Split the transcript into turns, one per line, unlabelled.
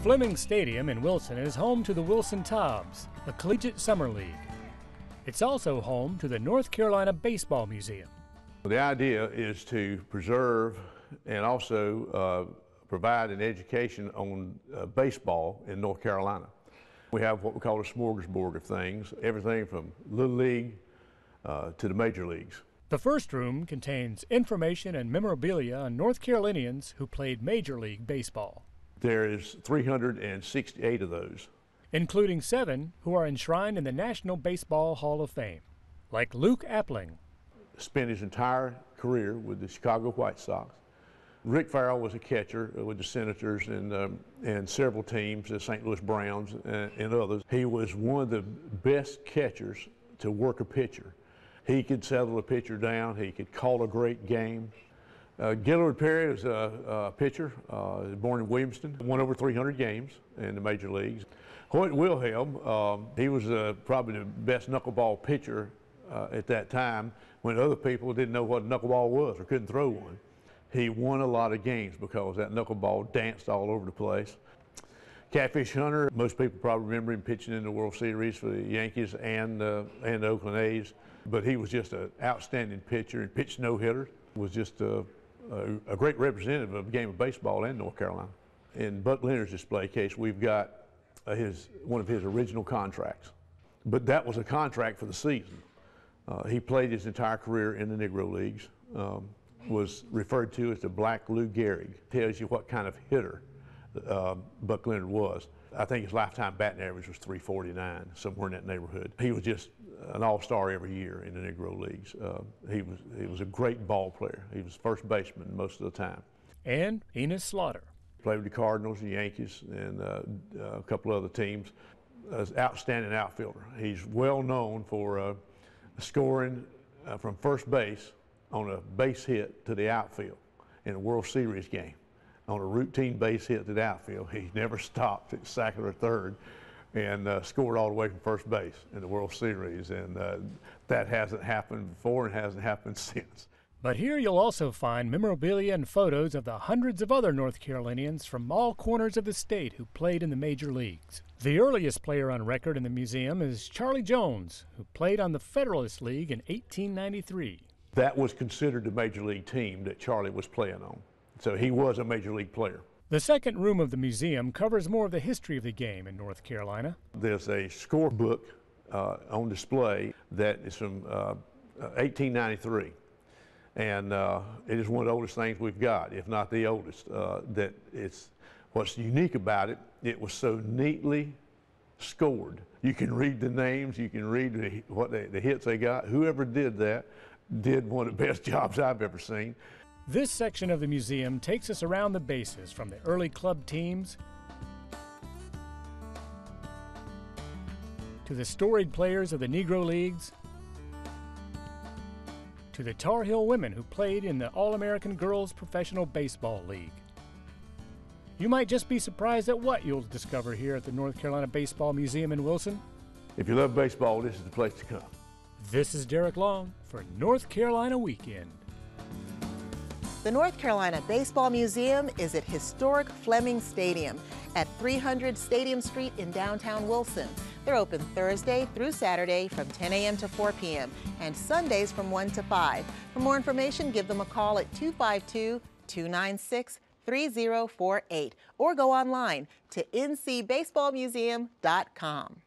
Fleming Stadium in Wilson is home to the Wilson Tobs, a collegiate summer league. It's also home to the North Carolina Baseball Museum.
The idea is to preserve and also provide an education on baseball in North Carolina. We have what we call a smorgasbord of things, everything from Little League to the major leagues.
The first room contains information and memorabilia on North Carolinians who played Major League Baseball.
There is 368 of those,
including 7 who are enshrined in the National Baseball Hall of Fame, like Luke Appling.
Spent his entire career with the Chicago White Sox. Rick Farrell was a catcher with the Senators and several teams, the St. Louis Browns and others. He was one of the best catchers to work a pitcher. He could settle a pitcher down. He could call a great game. Gaylord Perry is a pitcher, born in Williamston, won over 300 games in the major leagues. Hoyt Wilhelm, he was probably the best knuckleball pitcher at that time when other people didn't know what a knuckleball was or couldn't throw one. He won a lot of games because that knuckleball danced all over the place. Catfish Hunter, most people probably remember him pitching in the World Series for the Yankees and the Oakland A's, but he was just an outstanding pitcher and pitched no-hitter. Was just a great representative of the game of baseball in North Carolina. In Buck Leonard's display case, we've got one of his original contracts, but that was a contract for the season. He played his entire career in the Negro Leagues, was referred to as the Black Lou Gehrig. Tells you what kind of hitter Buck Leonard was. I think his lifetime batting average was .349, somewhere in that neighborhood. He was just an all-star every year in the Negro Leagues. He was a great ball player. He was first baseman most of the time.
And Enos Slaughter.
Played with the Cardinals, the Yankees, and a couple other teams. As outstanding outfielder. He's well known for scoring from first base on a base hit to the outfield in a World Series game. On a routine base hit to the outfield, he never stopped at second or third and scored all the way from first base in the World Series. And that hasn't happened before and hasn't happened since.
But here you'll also find memorabilia and photos of the hundreds of other North Carolinians from all corners of the state who played in the major leagues. The earliest player on record in the museum is Charlie Jones, who played on the Federalist League in 1893.
That was considered the major league team that Charlie was playing on. So he was a major league player.
The second room of the museum covers more of the history of the game in North Carolina.
There's a scorebook on display that is from 1893. And it is one of the oldest things we've got, if not the oldest. What's unique about it, it was so neatly scored. You can read the names, you can read the hits they got. Whoever did that did one of the best jobs I've ever seen.
This section of the museum takes us around the bases, from the early club teams to the storied players of the Negro Leagues to the Tar Heel women who played in the All-American Girls Professional Baseball League. You might just be surprised at what you'll discover here at the North Carolina Baseball Museum in Wilson.
If you love baseball, this is the place to come.
This is Derek Long for North Carolina Weekend.
The North Carolina Baseball Museum is at historic Fleming Stadium at 300 Stadium Street in downtown Wilson. They're open Thursday through Saturday from 10 a.m. to 4 p.m. and Sundays from 1 to 5. For more information, give them a call at 252-296-3048 or go online to ncbaseballmuseum.com.